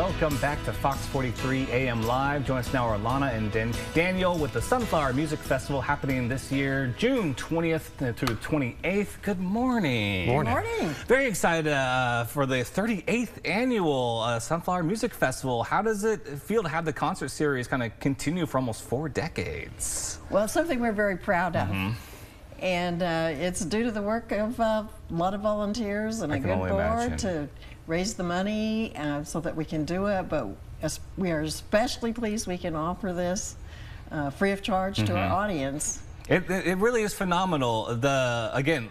welcome back to Fox 43 AM Live. Join us now are Lana and Daniel with the Sunflower Music Festival happening this year, June 20th through 28th. Good morning. Morning. Very excited for the 38th annual Sunflower Music Festival. How does it feel to have the concert series kind of continue for almost 4 decades? Well, it's something we're very proud of. And it's due to the work of a lot of volunteers and a good board to raise the money so that we can do it. But we are especially pleased we can offer this free of charge to our audience. It really is phenomenal. Again,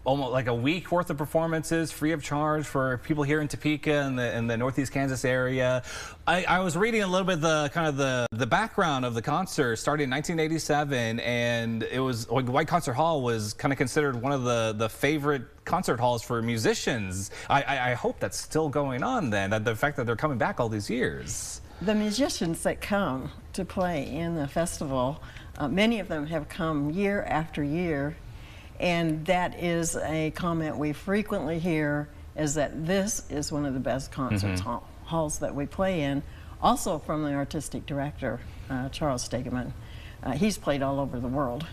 almost like a week worth of performances free of charge for people here in Topeka and the Northeast Kansas area. I was reading a little bit the background of the concert starting in 1987, and it was like White Concert Hall was kind of considered one of the favorite concert halls for musicians. I hope that's still going on then, the fact that they're coming back all these years. The musicians that come to play in the festival, many of them have come year after year, and that is a comment we frequently hear, is that this is one of the best concert halls that we play in. Also from the artistic director, Charles Stegeman. He's played all over the world.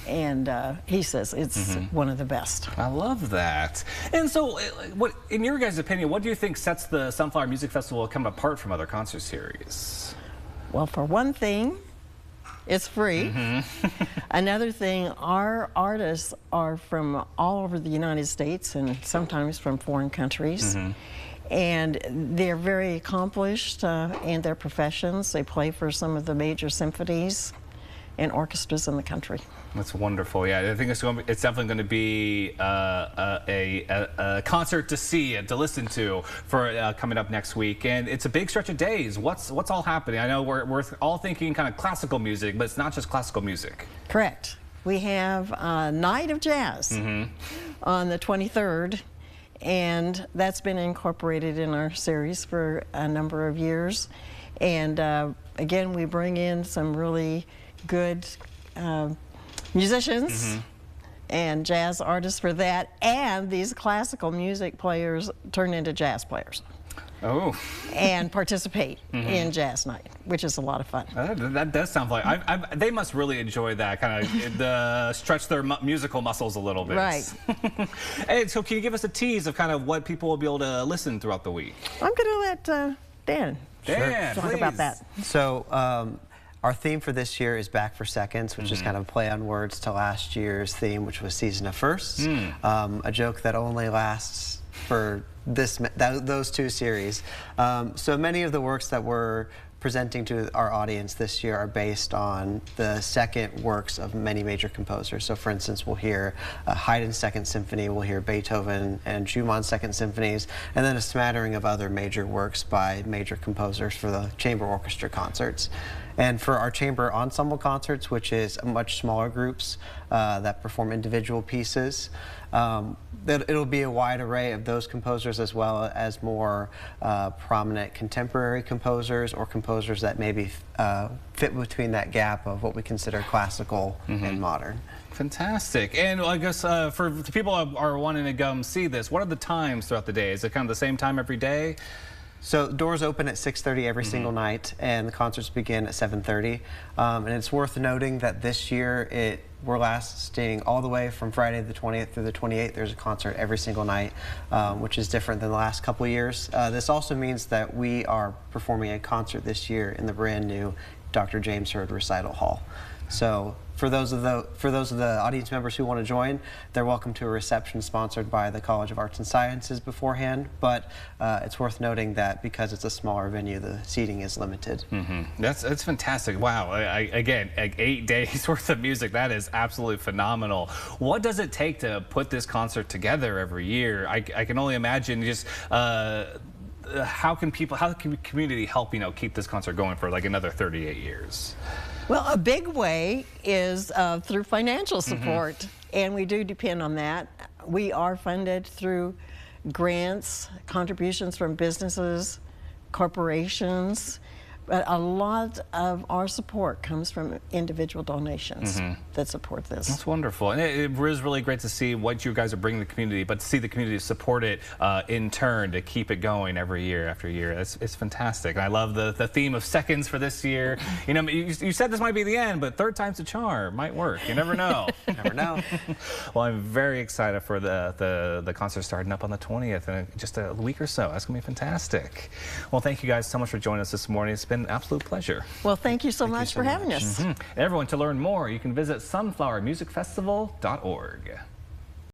And he says it's one of the best. I love that. And so, what, in your guys' opinion, what do you think sets the Sunflower Music Festival come apart from other concert series? Well, for one thing, it's free. Another thing, our artists are from all over the United States and sometimes from foreign countries. And they're very accomplished in their professions. They play for some of the major symphonies and orchestras in the country. That's wonderful. Yeah, I think it's definitely going to be a concert to see, to listen to for coming up next week. And it's a big stretch of days. What's all happening? I know we're all thinking kind of classical music, but it's not just classical music. Correct. We have a night of jazz on the 23rd, and that's been incorporated in our series for a number of years. And again, we bring in some really good musicians and jazz artists for that, and these classical music players turn into jazz players. Oh. And participate in jazz night, which is a lot of fun. That does sound like they must really enjoy that, kind of stretch their musical muscles a little bit. Right. And so can you give us a tease of kind of what people will be able to listen throughout the week? I'm going to let Dan talk about that. So our theme for this year is Back for Seconds, which is kind of a play on words to last year's theme, which was Season of Firsts. A joke that only lasts for those 2 series. So many of the works that we're presenting to our audience this year are based on the second works of many major composers. So for instance, we'll hear Haydn's Second Symphony, we'll hear Beethoven and Schumann's Second Symphonies, and then a smattering of other major works by major composers for the chamber orchestra concerts. And for our chamber ensemble concerts, which is much smaller groups that perform individual pieces, it'll be a wide array of those composers as well as more prominent contemporary composers or composers that maybe fit between that gap of what we consider classical and modern. Fantastic. And I guess for the people who are wanting to come see this, what are the times throughout the day? Is it kind of the same time every day? So doors open at 6:30 every single night, and the concerts begin at 7:30. And it's worth noting that this year we're lasting all the way from Friday the 20th through the 28th. There's a concert every single night, which is different than the last couple of years. This also means that we are performing a concert this year in the brand new Dr. James Hurd Recital Hall. So for those of the audience members who want to join, they're welcome to a reception sponsored by the College of Arts and Sciences beforehand. But it's worth noting that because it's a smaller venue, the seating is limited. That's fantastic. Wow. Again, 8 days worth of music. That is absolutely phenomenal. What does it take to put this concert together every year? I can only imagine just how can community help keep this concert going for like another 38 years? Well, a big way is through financial support, and we do depend on that. We are funded through grants, contributions from businesses, corporations, But a lot of our support comes from individual donations that support this. That's wonderful. And it is really great to see what you guys are bringing to the community, but to see the community support it in turn to keep it going every year after year. It's fantastic. And I love the theme of seconds for this year. You know, you said this might be the end, but third time's a charm. Might work. You never know. Never know. Well, I'm very excited for the concert starting up on the 20th in just a week or so. That's going to be fantastic. Well, thank you guys so much for joining us this morning. It's been an absolute pleasure. Well, thank you so much for having us. Everyone, to learn more, you can visit sunflowermusicfestival.org.